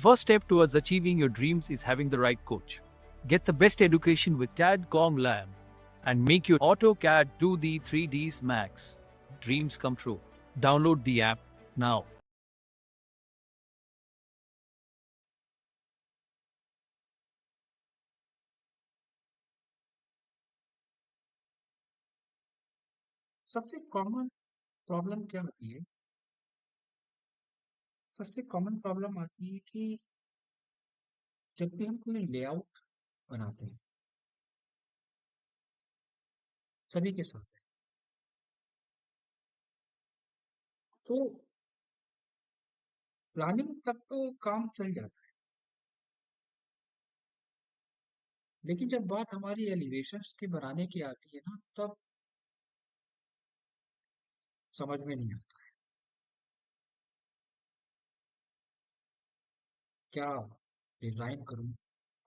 first step towards achieving your dreams is having the right coach. Get the best education with CAD.com Lab and make your AutoCAD do the 3Ds Max. Dreams come true. Download the app now. सबसे common problem क्या होती है? सबसे common problem आती है कि जब भी हम कोई लेआउट बनाते हैं, सभी के साथ है, तो प्लानिंग तक तो काम चल जाता है, लेकिन जब बात हमारी एलिवेशंस के बनाने की आती है ना, तब समझ में नहीं आता क्या डिजाइन करूं,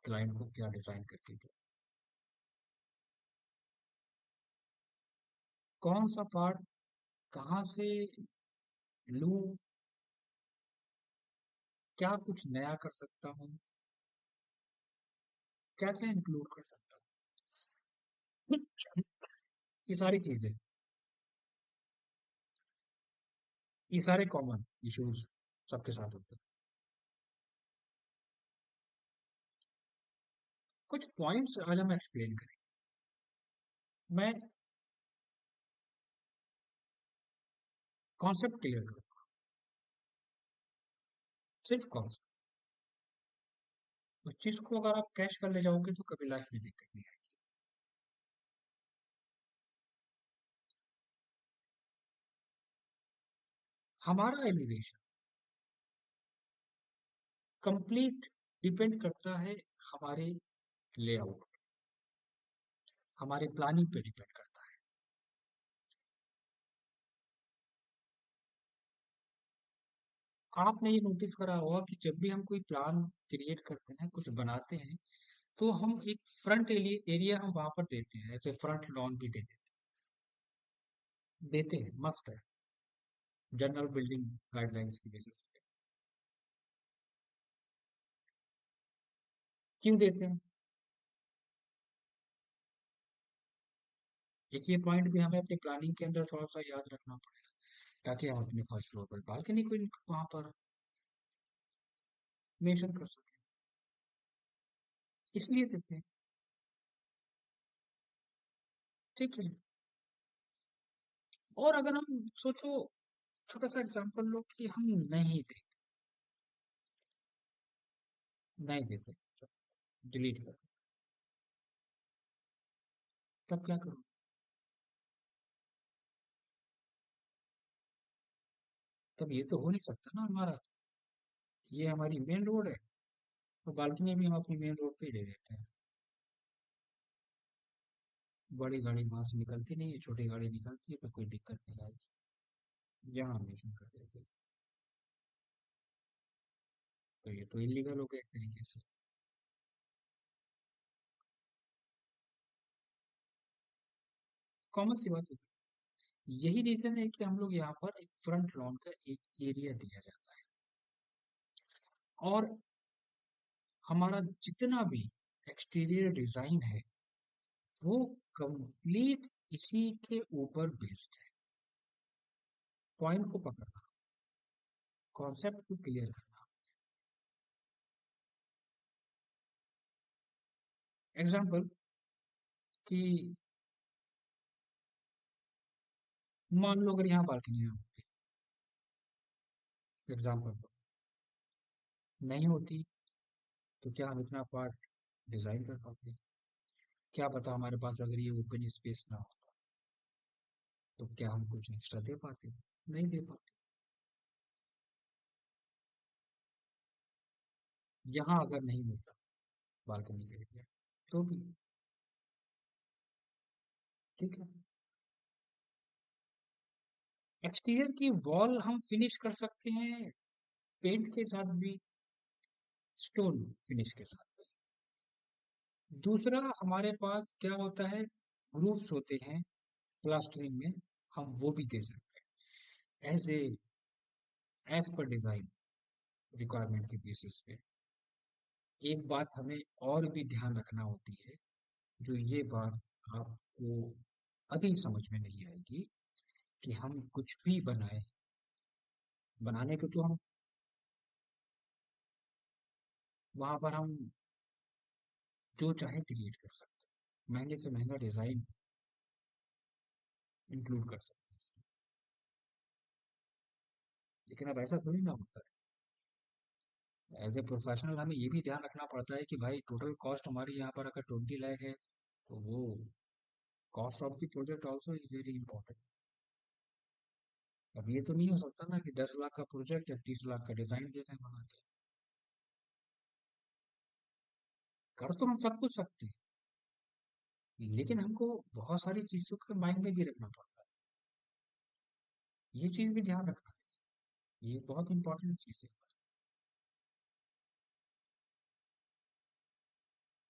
क्लाइंट को क्या डिजाइन करके दूं, कौन सा पार्ट कहाँ से लूं, क्या कुछ नया कर सकता हूँ, क्या क्या इंक्लूड कर सकता हूँ। ये सारी चीजें, ये सारे कॉमन इश्यूज सबके साथ होते हैं। कुछ पॉइंट्स आज हम एक्सप्लेन करें। मैं कॉन्सेप्ट क्लियर करूँ, सिर्फ कॉन्सेप्ट। उस चीज को अगर आप कैच कर ले जाओगे तो कभी लाइफ में दिक्कत नहीं आएगी। हमारा एलिवेशन कंप्लीट डिपेंड करता है हमारे लेआउट, हमारे प्लानिंग पे डिपेंड करता है। आपने ये नोटिस करा होगा कि जब भी हम कोई प्लान क्रिएट करते हैं, कुछ बनाते हैं, तो हम एक फ्रंट एरिया हम वहां पर देते हैं, ऐसे फ्रंट लॉन भी देते हैं, मस्ट है जनरल बिल्डिंग गाइडलाइंस की बेसिस पे। क्यों देते हैं? एक ये पॉइंट भी हमें अपनी प्लानिंग के अंदर थोड़ा सा याद रखना पड़ेगा, ताकि हम अपने फर्स्ट फ्लोर पर बालकनी को वहां पर मेंशन कर सकें, इसलिए देते हैं। ठीक है। और अगर हम सोचो, छोटा सा एग्जांपल लो कि हम नहीं देते, डिलीट कर, तब क्या करूँ? तब ये तो हो नहीं सकता ना हमारा, ये हमारी मेन रोड है, तो बालकनी भी हम अपनी मेन रोड पे ही दे देते हैं। बड़ी गाड़ी वहां से निकलती नहीं है, छोटी गाड़ी निकलती है, तो कोई दिक्कत नहीं आएगी, यहाँ मेंशन कर देते हैं। तो ये तो इलीगल हो गया एक तरीके से। कॉमन सी बात है। यही रीजन है कि हम लोग यहाँ पर एक फ्रंट लॉन का एक एरिया दिया जाता है, और हमारा जितना भी एक्सटीरियर डिजाइन है वो कंप्लीट इसी के ऊपर बेस्ड है। पॉइंट को पकड़ना, कॉन्सेप्ट को क्लियर करना। एग्जाम्पल कि मान लो अगर यहाँ बालकनी ना होती, एग्जाम्पल नहीं होती, तो क्या हम इतना पार्ट डिजाइन कर पाते? क्या पता हमारे पास अगर ये ओपन स्पेस ना होता, तो क्या हम कुछ एक्स्ट्रा दे पाते? नहीं दे पाते। यहाँ अगर नहीं होता बालकनी का एरिया, तो भी ठीक है। एक्सटीरियर की वॉल हम फिनिश कर सकते हैं पेंट के साथ भी, स्टोन फिनिश के साथ भी। दूसरा, हमारे पास क्या होता है, ग्रूव्स होते हैं प्लास्टरिंग में, हम वो भी दे सकते हैं एज पर डिजाइन। रिक्वायरमेंट के बेसिस पे। एक बात हमें और भी ध्यान रखना होती है, जो ये बात आपको अभी समझ में नहीं आएगी, कि हम कुछ भी बनाए, बनाने को तो हम वहां पर हम जो चाहे क्रिएट कर सकते हैं, महंगे से महंगा डिजाइन इंक्लूड कर सकते हैं, लेकिन अब ऐसा थोड़ी ना होता है। एज ए प्रोफेशनल हमें ये भी ध्यान रखना पड़ता है कि भाई टोटल कॉस्ट हमारी यहाँ पर अगर 20 लाख है, तो वो cost of the project also is very important. अब ये तो नहीं हो सकता ना कि 10 लाख का प्रोजेक्ट है, 30 लाख का डिजाइन देते हैं बना के। कर तो हम सब कुछ सकते हैं, लेकिन हमको बहुत सारी चीजों का माइंड में भी रखना पड़ता है। ये चीज भी ध्यान रखना है, ये बहुत इंपॉर्टेंट चीज है।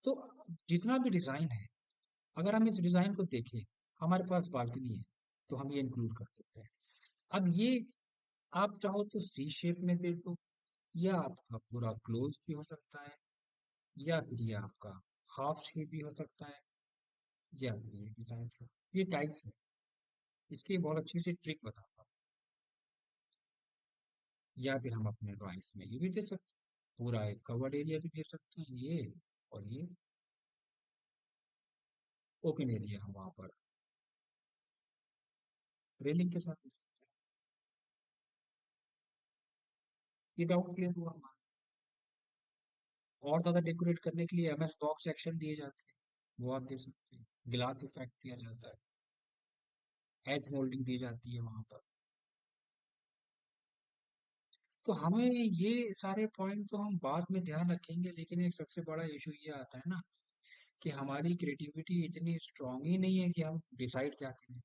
तो जितना भी डिजाइन है, अगर हम इस डिजाइन को देखें, हमारे पास बालकनी है, तो हम ये इंक्लूड कर देते हैं। अब ये आप चाहो तो सी शेप में दे दो, या आपका पूरा क्लोज भी हो सकता है, या फिर ये आपका हाफ शेप भी हो सकता है, या फिर ये डिजाइन का ये टाइप्स है। इसकी बहुत अच्छी सी ट्रिक बताता हूँ। या फिर हम अपने ड्राइंग्स में ये भी दे सकते हैं, पूरा एक कवर्ड एरिया भी दे सकते हैं ये, और ये ओपन एरिया हम वहां पर रेलिंग के साथ दे सकते हैं। ये डाउट क्लियर हुआ हमारा। और ज्यादा डेकोरेट करने के लिए एमएस बॉक्स सेक्शन दिए जाते हैं, वो आप दे सकते हैं। ग्लास इफेक्ट दिया जाता है, एज मोल्डिंग दी जाती है वहां पर। तो हमें ये सारे पॉइंट तो हम बाद में ध्यान रखेंगे, लेकिन एक सबसे बड़ा इशू ये आता है ना, कि हमारी क्रिएटिविटी इतनी स्ट्रांग ही नहीं है कि हम डिसाइड क्या करें।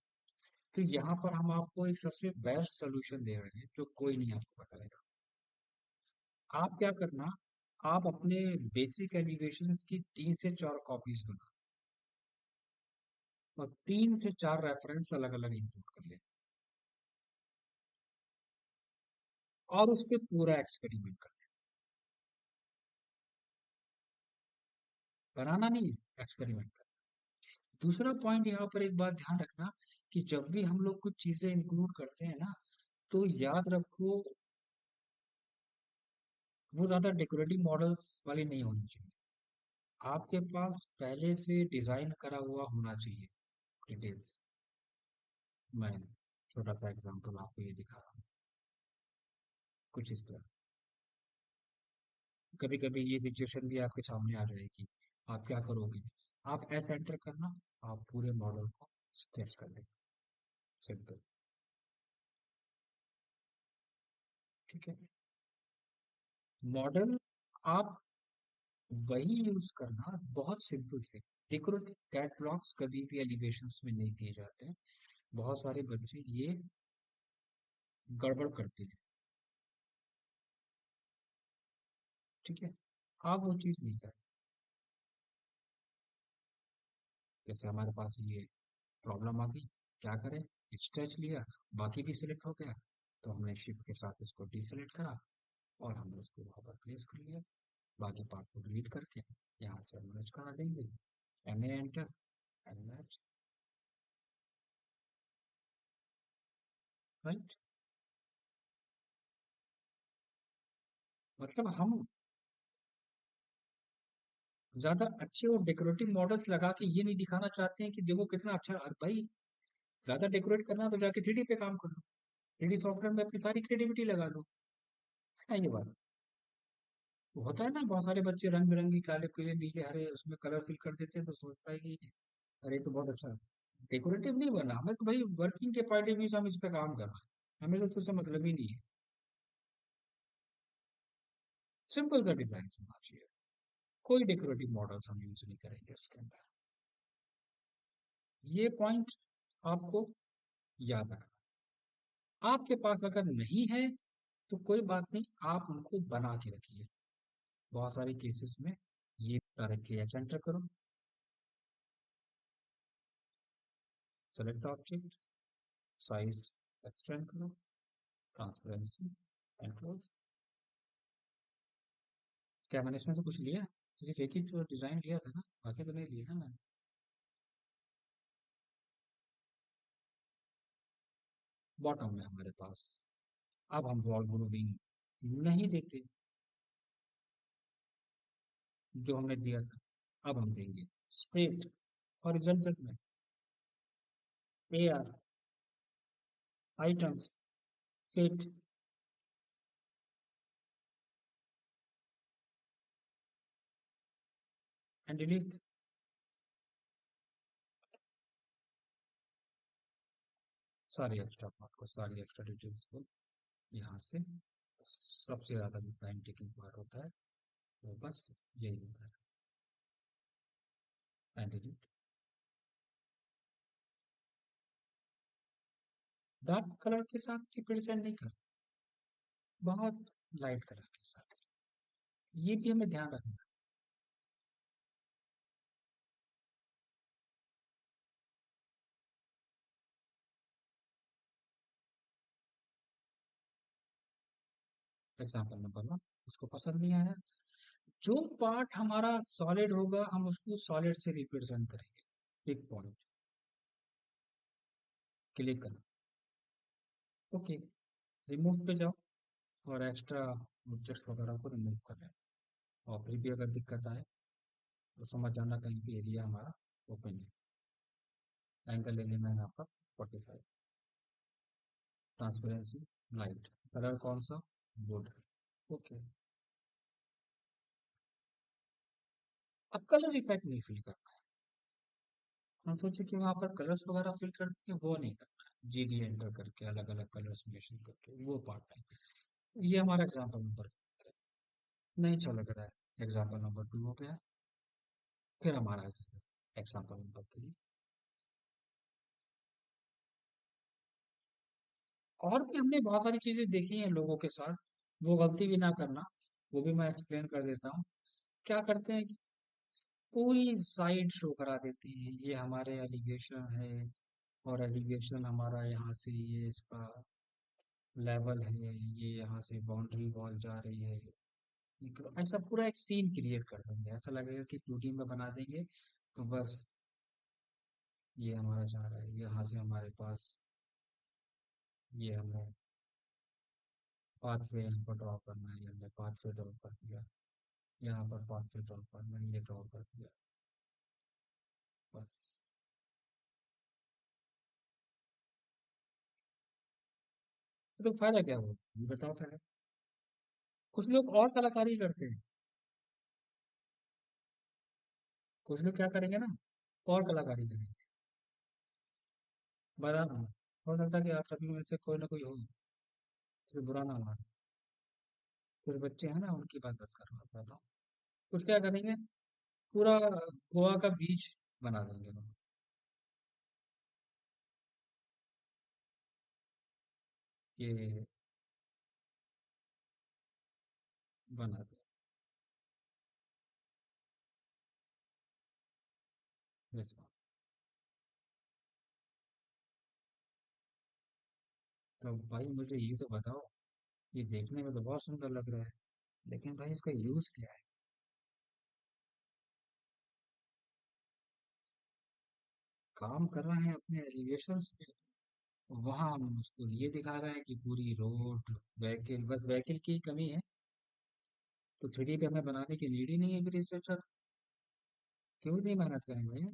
तो यहाँ पर हम आपको एक सबसे बेस्ट सोल्यूशन दे रहे हैं, जो कोई नहीं आपको बताएगा। आप क्या करना, आप अपने बेसिक एलिवेशंस की 3 से 4 कॉपीज बना, और 3 से 4 रेफरेंस अलग अलग इंपोर्ट कर ले, और उस पर पूरा एक्सपेरिमेंट कर ले। बनाना नहीं है, एक्सपेरिमेंट कर। दूसरा पॉइंट यहाँ पर एक बात ध्यान रखना, कि जब भी हम लोग कुछ चीजें इंक्लूड करते हैं ना, तो याद रखो, वो ज्यादा डेकोरेटिव मॉडल्स वाली नहीं होनी चाहिए। आपके पास पहले से डिजाइन करा हुआ होना चाहिए, डिटेल्स। मैं छोटा सा एग्जांपल आपको ये दिखा रहा हूँ, कुछ इस तरह। कभी कभी ये सिचुएशन भी आपके सामने आ जाएगी, आप क्या करोगे, आप एस एंटर करना, आप पूरे मॉडल को स्केच कर लेंगे, सिंपल। ठीक है, मॉडल आप वही यूज करना, बहुत सिंपल से। डेकोरेटिव कैट ब्लॉक्स कभी भी एलिवेशंस में नहीं दिए जाते हैं, बहुत सारे बच्चे ये गड़बड़ करते हैं। ठीक है, आप वो चीज नहीं करें। जैसे हमारे पास ये प्रॉब्लम आ गई, क्या करें, स्ट्रेच लिया, बाकी भी सिलेक्ट हो गया, तो हमने शिफ्ट के साथ इसको डीसेलेक्ट करा, और हमने उसको वहां पर प्लेस कर लिया। बाकी पार्ट को डिलीट करके यहाँ से हम मैच करा देंगे, M A enter, and match. Right, मतलब हम ज्यादा अच्छे और डेकोरेटिव मॉडल्स लगा के ये नहीं दिखाना चाहते हैं कि देखो कितना अच्छा। और भाई, ज्यादा डेकोरेट करना तो जाके 3D पे काम कर लो, 3D सॉफ्टवेयर में अपनी सारी क्रिएटिविटी लगा लो। है ना ये बात। तो होता है ना, बहुत सारे बच्चे रंग बिरंगी काले पीले नीले हरे उसमें कलर फिल कर देते हैं, तो सोचता है कि अरे ये तो बहुत अच्छा है। डेकोरेटिव नहीं बना, हमें तो भाई वर्किंग के पॉइंट ऑफ व्यू से हम इस पे काम कर रहे हैं, हमें तो उससे मतलब ही नहीं है। सिंपल सा डिजाइन होना चाहिए, कोई डेकोरेटिव मॉडल्स हम यूज नहीं करेंगे उसके अंदर। ये पॉइंट आपको याद रखना। आपके पास अगर नहीं है, तो कोई बात नहीं, आप उनको बना के रखिए। बहुत सारे केसेस में ये डायरेक्टली एच एंटर करो, सेलेक्ट ऑब्जेक्ट, साइज एक्सटेंड करो, ट्रांसपेरेंसी एंड क्लोज, क्या मैंने इसमें से कुछ लिया? सिर्फ एक ही तो डिजाइन लिया था ना, बाकी तो नहीं लिया ना मैंने। बॉटम में हमारे पास, अब हम वॉल ग्रूविंग नहीं देते जो हमने दिया था, अब हम देंगे स्ट्रेट हॉरिजॉन्टल में AR items fit and delete. सारी एक्स्ट्रा डिटेल्स को यहाँ से, सबसे ज्यादा जो टाइम टेकिंग पार्ट होता है वो बस यही होता है, एंड डिलीट। डार्क कलर के साथ रिप्रेजेंट नहीं कर, बहुत लाइट कलर के साथ, ये भी हमें ध्यान रखना है। एग्जाम्पल नंबर 1, उसको पसंद नहीं आया। जो पार्ट हमारा सॉलिड होगा हम उसको सॉलिड से रिप्रेजेंट करेंगे, एक पॉइंट क्लिक करना, ओके, रिमूव पे जाओ और एक्स्ट्रा ऑब्जेक्ट्स वगैरह को रिमूव कर लें। और फिर भी अगर दिक्कत आए तो समझ जाना कहीं पे एरिया हमारा ओपन है। एंगल ले लेना है यहाँ पर 45, ट्रांसपेरेंसी लाइट, कलर कौन सा, वुड, ओके। अब कलर इफेक्ट नहीं फिल करना है, हम सोचे कि वहां पर कलर्स वगैरह फिल कर देंगे, वो नहीं करना है। जीडी एंटर करके अलग अलग कलर्स मेंशन करके वो पार्ट है। ये हमारा एग्जाम्पल नंबर नहीं अच्छा लग रहा है, एग्जाम्पल नंबर 2 हो गया। फिर हमारा एग्जाम्पल नंबर 3। और भी हमने बहुत सारी चीजें देखी हैं लोगों के साथ, वो गलती भी ना करना, वो भी मैं एक्सप्लेन कर देता हूँ। क्या करते हैं कि पूरी साइड शो करा देते हैं, ये हमारे एलिवेशन है और एलिवेशन हमारा यहाँ से ये इसका लेवल है, ये यहाँ से बाउंड्री वॉल जा रही है, ऐसा पूरा एक सीन क्रिएट कर देंगे, ऐसा लगेगा कि 2D में बना देंगे। तो बस ये हमारा जा रहा है, यहाँ से हमारे पास ये हमने पाथवे यहाँ पर ड्रॉ करना है, ये हमने पाथवे ड्रॉ कर दिया, यहाँ पर पाथवे ड्रॉ करना है, ये ड्रॉ कर दिया, बस। तो फायदा क्या हुआ ये बताओ पहले। कुछ लोग और कलाकारी करते हैं, कुछ लोग क्या करेंगे ना, और कलाकारी करेंगे, बता ना, हो सकता है कि आप सभी में से कोई ना कोई हो जो बुरा ना माने। कुछ बच्चे हैं ना, उनकी बात कर रहा हूँ। कुछ क्या करेंगे, पूरा गोवा का बीच बना देंगे लोग, ये बना दे, जैसे। तो भाई मुझे ये तो बताओ, ये देखने में तो बहुत सुंदर लग रहा है, लेकिन भाई इसका यूज क्या है? काम कर रहे हैं अपने एलिवेशन पे, वहां हम उसको ये दिखा रहे हैं कि पूरी रोड, व्हीकल, बस व्हीकल की ही कमी है। तो 3D पे हमें बनाने की नीड ही नहीं है, फिर रिसर्चर क्यों इतनी मेहनत करेंगे भैया।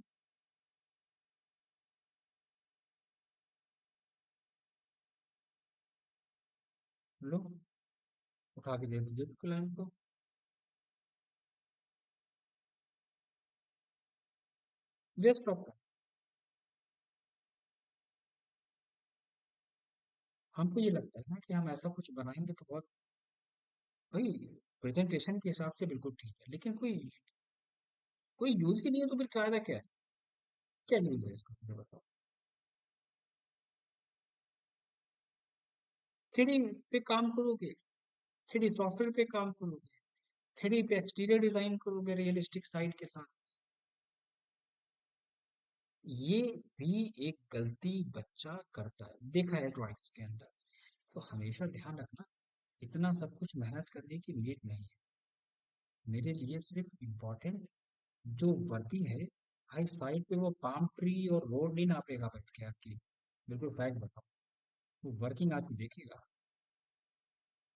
लो, उठा के दे दीजिए क्लाइंट को। वेस्ट ऑफ, हमको ये लगता है ना कि हम ऐसा कुछ बनाएंगे तो बहुत, भाई प्रेजेंटेशन के हिसाब से बिल्कुल ठीक है, लेकिन कोई कोई यूज ही नहीं है, तो फिर फायदा क्या है? क्या यूज है इसका, मुझे बताओ। 3D पे काम करोगे, 3D सॉफ्टवेयर पे काम करोगे, 3D पे एक्सटीरियर डिजाइन करोगे रियलिस्टिक साइड के साथ, ये भी एक गलती बच्चा करता है, देखा है ड्राइंग्स के अंदर। तो हमेशा ध्यान रखना, इतना सब कुछ मेहनत करने की नीड नहीं है। मेरे लिए सिर्फ इम्पोर्टेंट जो वर्किंग है, भाई साइड पे वो पाम ट्री और रोड नहीं नापेगा बैठ के आपकी, बिल्कुल फैक्ट बताओ, वो वर्किंग आदमी देखेगा।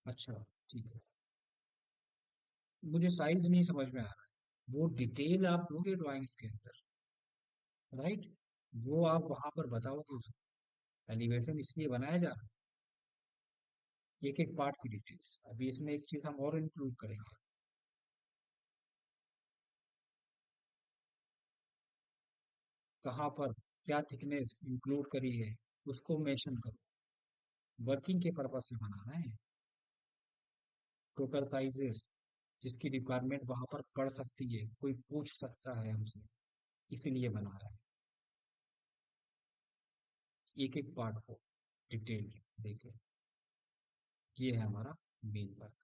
अच्छा, ठीक है। मुझे साइज नहीं समझ में आ रहा है, वो डिटेल आप दोगे ड्राइंग्स के अंदर, राइट? वो आप वहां पर बताओगे उसको। एलिवेशन इसलिए बनाया जा रहा है, एक एक पार्ट की डिटेल्स। अभी इसमें एक चीज हम और इंक्लूड करेंगे। कहाँ पर क्या थिकनेस इंक्लूड करी है, उसको मेंशन करो। वर्किंग के पर्पज से बनाना है। टोटल साइजेस जिसकी रिक्वायरमेंट वहां पर पड़ सकती है, कोई पूछ सकता है हमसे, इसीलिए बना रहा है एक एक पार्ट को डिटेल देके। ये है हमारा मेन वर्क।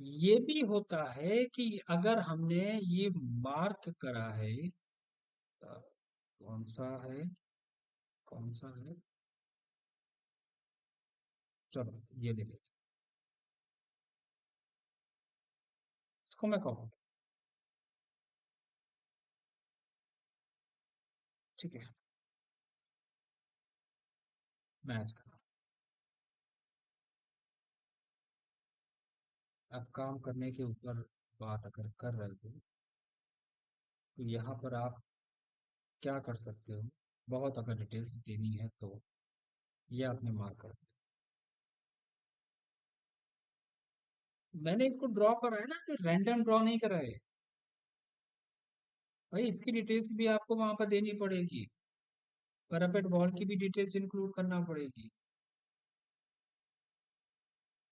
ये भी होता है कि अगर हमने ये मार्क करा है, कौन सा है, कौन सा है, चलो ये ले लेते हैं। इसको मैं कहूँ, ठीक है, मैच करा। अब काम करने के ऊपर बात अगर कर रहे हो, तो यहाँ पर आप क्या कर सकते हो, बहुत अगर डिटेल्स देनी है तो ये आपने मार्क कर दिया। मैंने इसको ड्रॉ करा है ना, कि रैंडम ड्रॉ नहीं करा है। भाई इसकी डिटेल्स भी आपको वहां पर देनी पड़ेगी, पैरापेट वॉल की भी डिटेल्स इंक्लूड करना पड़ेगी।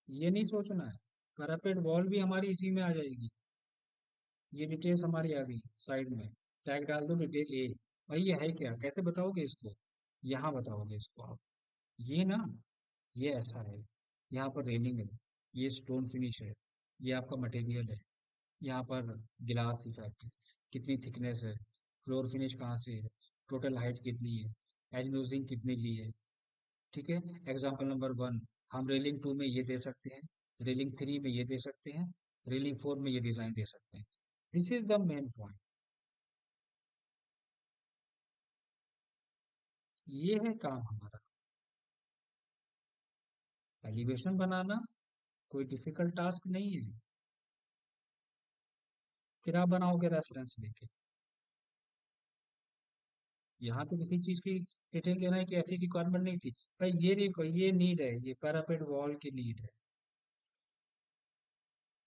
ये नहीं सोचना है, पैरापेट वॉल भी हमारी इसी में आ जाएगी। ये डिटेल्स हमारी आ गई साइड में। टैग डाल दो डिटेल ए। भाई ये है क्या, कैसे बताओगे इसको? यहाँ बताओगे इसको आप। ये ना, ये ऐसा है, यहाँ पर रेलिंग है, ये स्टोन फिनिश है, ये आपका मटेरियल है, यहाँ पर गिलास इफेक्ट है, कितनी थिकनेस है, फ्लोर फिनिश कहाँ से है, टोटल हाइट कितनी है, एज यूजिंग कितनी ली है। ठीक है। एग्जाम्पल नंबर वन, हम रेलिंग टू में ये दे सकते हैं, रेलिंग थ्री में ये दे सकते हैं, रेलिंग फोर में ये डिजाइन दे सकते हैं। This is the main point. ये है काम हमारा, एलिवेशन बनाना कोई डिफिकल्ट टास्क नहीं है। फिर आप बनाओगे रेफरेंस लेके। यहाँ तो किसी चीज की डिटेल देना है कि ऐसी रिक्वायरमेंट नहीं थी। भाई ये नीड है, ये पैरापेट वॉल की नीड है।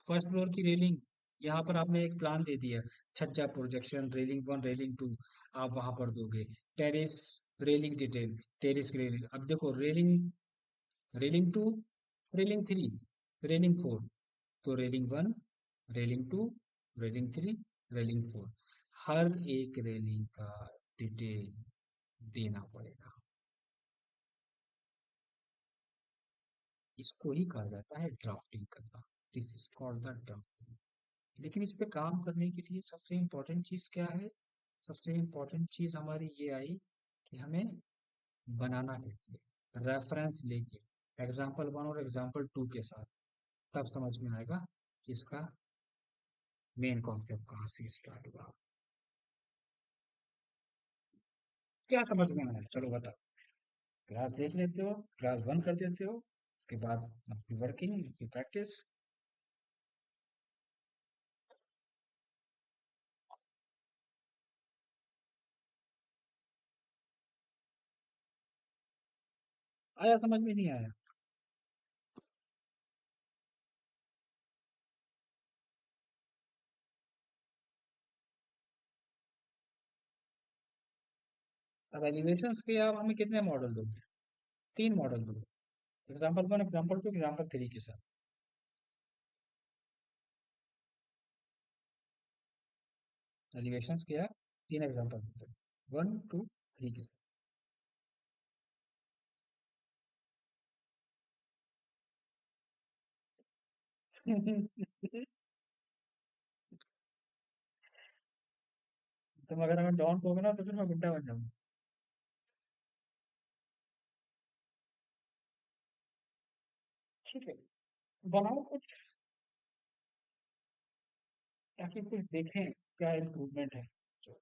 फर्स्ट फ्लोर की रेलिंग, यहाँ पर आपने एक प्लान दे दिया, छज्जा projection, railing one, railing two, आप वहां पर दोगे। टेरेस रेलिंग डिटेल, टेरेस की रेलिंग, अब देखो railing, railing two, railing three, railing four, तो railing one, railing two, railing three, railing four, हर एक रेलिंग का डिटेल देना पड़ेगा। इसको ही कहा जाता है ड्राफ्टिंग करना। This is called the drafting. लेकिन इस पे काम करने के लिए सबसे इम्पोर्टेंट चीज क्या है? सबसे इम्पोर्टेंट चीज हमारी ये आई कि हमें बनाना कैसे, रेफरेंस लेके, एग्जाम्पल वन और एग्जाम्पल टू के साथ, तब समझ में आएगा कि इसका मेन कॉन्सेप्ट कहाँ से स्टार्ट हुआ। क्या समझ में आया, चलो बताओ। क्लास देख लेते हो, क्लास बंद कर देते हो, उसके बाद आपकी वर्किंग, आपकी प्रैक्टिस। आया समझ में नहीं आया? अब एलिवेशंस के आप हमें कितने मॉडल दोगे? तीन मॉडल दोगे, example one, example two, example three के साथ। एलिवेशंस के आप तीन एग्जाम्पल दोगे, वन टू थ्री के साथ। तुम अगर हमें डॉन कहोगे ना, तो फिर मैं गुड्डा बन जाऊंगा। ठीक है, बनाओ कुछ ताकि कुछ देखें क्या इम्प्रूवमेंट है। जो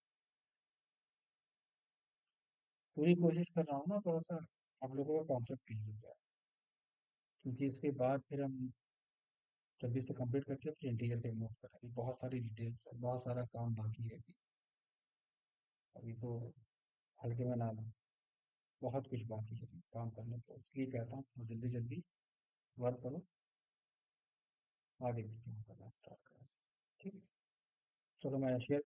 पूरी कोशिश कर रहा हूँ ना थोड़ा सा आप लोगों का कॉन्सेप्ट क्लियर हो जाए, क्योंकि इसके बाद फिर हम जल्दी से कंप्लीट करके फिर इंटीरियर पे मूव करेंगे। बहुत सारी डिटेल्स है, बहुत सारा काम बाकी है अभी। अभी तो हल्के में ना लो, बहुत कुछ बाकी है अभी काम करने को, इसलिए कहता हूँ थोड़ा जल्दी जल्दी वर्क करो, आगे भी काम करना स्टार्ट करें। ठीक है, चलो मैं शेयर